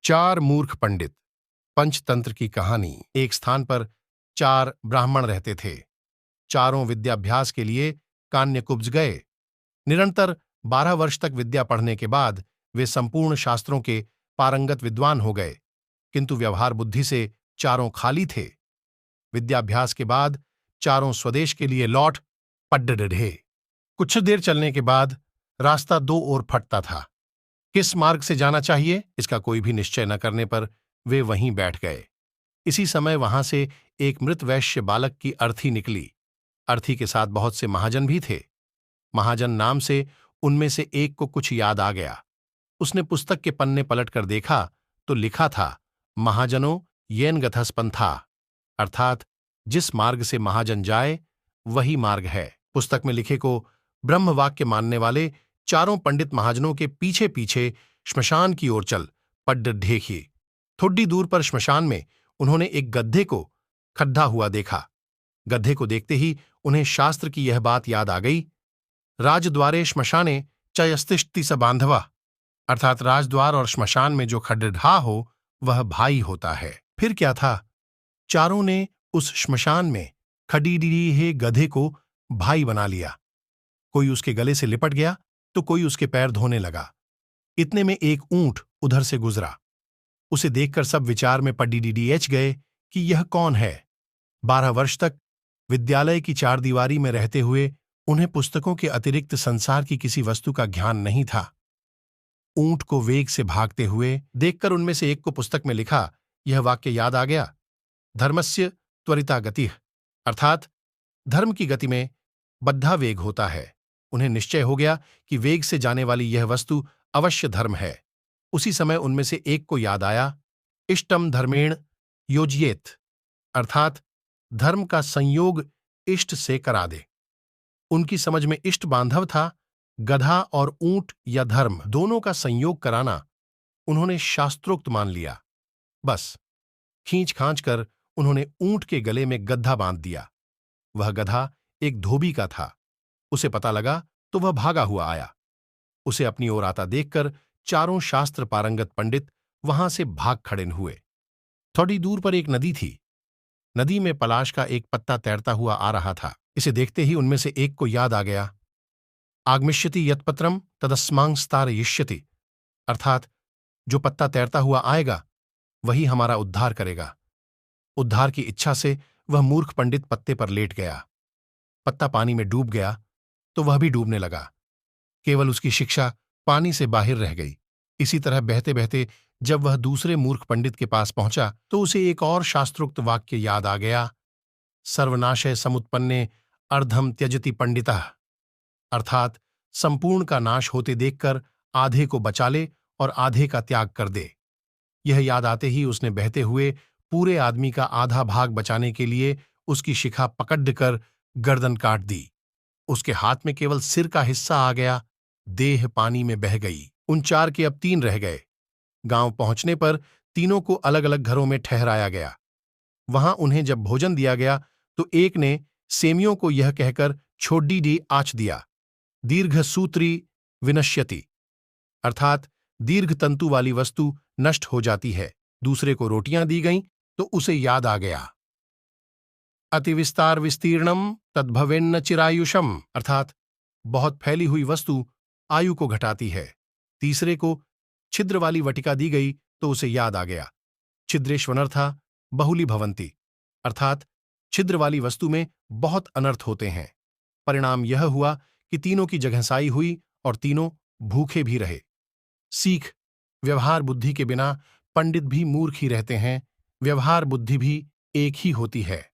चार मूर्ख पंडित। पंचतंत्र की कहानी। एक स्थान पर चार ब्राह्मण रहते थे। चारों विद्याभ्यास के लिए कान्यकुब्ज गए। निरंतर 12 वर्ष तक विद्या पढ़ने के बाद वे संपूर्ण शास्त्रों के पारंगत विद्वान हो गए, किंतु व्यवहार बुद्धि से चारों खाली थे। विद्याभ्यास के बाद चारों स्वदेश के लिए लौट पड्डे। कुछ देर चलने के बाद रास्ता दो ओर फटता था। किस मार्ग से जाना चाहिए, इसका कोई भी निश्चय न करने पर वे वहीं बैठ गए। इसी समय वहां से एक मृत वैश्य बालक की अर्थी निकली। अर्थी के साथ बहुत से महाजन भी थे। महाजन नाम से उनमें से एक को कुछ याद आ गया। उसने पुस्तक के पन्ने पलटकर देखा तो लिखा था, महाजनों येन गथस पंथा, अर्थात जिस मार्ग से महाजन जाए वही मार्ग है। पुस्तक में लिखे को ब्रह्म वाक्य मानने वाले चारों पंडित महाजनों के पीछे पीछे श्मशान की ओर चल पड्डे किए। थोड़ी दूर पर श्मशान में उन्होंने एक गड्ढे को खड्डा हुआ देखा। गड्ढे को देखते ही उन्हें शास्त्र की यह बात याद आ गई, राजद्वारे श्मशाने चयस्तिष्ठति स बांधवा, अर्थात राजद्वार और श्मशान में जो खड्डा हो वह भाई होता है। फिर क्या था, चारों ने उस श्मशान में खड़ी गधे को भाई बना लिया। कोई उसके गले से लिपट गया तो कोई उसके पैर धोने लगा। इतने में एक ऊंट उधर से गुजरा। उसे देखकर सब विचार में पड्डीएच गए कि यह कौन है। 12 वर्ष तक विद्यालय की चारदीवारी में रहते हुए उन्हें पुस्तकों के अतिरिक्त संसार की किसी वस्तु का ज्ञान नहीं था। ऊंट को वेग से भागते हुए देखकर उनमें से एक को पुस्तक में लिखा यह वाक्य याद आ गया, धर्मस्य त्वरिता गतिः, अर्थात धर्म की गति में बद्धा वेग होता है। उन्हें निश्चय हो गया कि वेग से जाने वाली यह वस्तु अवश्य धर्म है। उसी समय उनमें से एक को याद आया, इष्टम धर्मेण योजयेत, अर्थात धर्म का संयोग इष्ट से करा दे। उनकी समझ में इष्ट बांधव था। गधा और ऊंट या धर्म दोनों का संयोग कराना उन्होंने शास्त्रोक्त मान लिया। बस खींच खांच कर उन्होंने ऊंट के गले में गड्ढा बांध दिया। वह गधा एक धोबी का था। उसे पता लगा तो वह भागा हुआ आया। उसे अपनी ओर आता देखकर चारों शास्त्र पारंगत पंडित वहां से भाग खड़े हुए। थोड़ी दूर पर एक नदी थी। नदी में पलाश का एक पत्ता तैरता हुआ आ रहा था। इसे देखते ही उनमें से एक को याद आ गया, आगमिष्यति यत्पत्रम तदस्मांस्तारयिष्यति, अर्थात जो पत्ता तैरता हुआ आएगा वही हमारा उद्धार करेगा। उद्धार की इच्छा से वह मूर्ख पंडित पत्ते पर लेट गया। पत्ता पानी में डूब गया तो वह भी डूबने लगा। केवल उसकी शिक्षा पानी से बाहर रह गई। इसी तरह बहते बहते जब वह दूसरे मूर्ख पंडित के पास पहुंचा तो उसे एक और शास्त्रोक्त वाक्य याद आ गया, सर्वनाशय समुत्पन्ने अर्धम त्यजति पंडितः, अर्थात संपूर्ण का नाश होते देखकर आधे को बचा ले और आधे का त्याग कर दे। यह याद आते ही उसने बहते हुए पूरे आदमी का आधा भाग बचाने के लिए उसकी शिखा पकड़ कर गर्दन काट दी। उसके हाथ में केवल सिर का हिस्सा आ गया। देह पानी में बह गई। उन चार के अब 3 रह गए। गांव पहुंचने पर तीनों को अलग अलग घरों में ठहराया गया। वहां उन्हें जब भोजन दिया गया तो एक ने सेमियों को यह कहकर छोड्डी आच दिया, दीर्घ सूत्री विनश्यति, अर्थात दीर्घ तंतु वाली वस्तु नष्ट हो जाती है। दूसरे को रोटियां दी गईं तो उसे याद आ गया, अतिविस्तार विस्तीर्णम तद्भवेन्न चिरायुषम, अर्थात बहुत फैली हुई वस्तु आयु को घटाती है। तीसरे को छिद्र वाली वटिका दी गई तो उसे याद आ गया, छिद्रेश्वनर्था बहुली भवंती, अर्थात छिद्र वाली वस्तु में बहुत अनर्थ होते हैं। परिणाम यह हुआ कि तीनों की जगहसाई हुई और तीनों भूखे भी रहे। सीख, व्यवहार बुद्धि के बिना पंडित भी मूर्ख ही रहते हैं। व्यवहार बुद्धि भी एक ही होती है।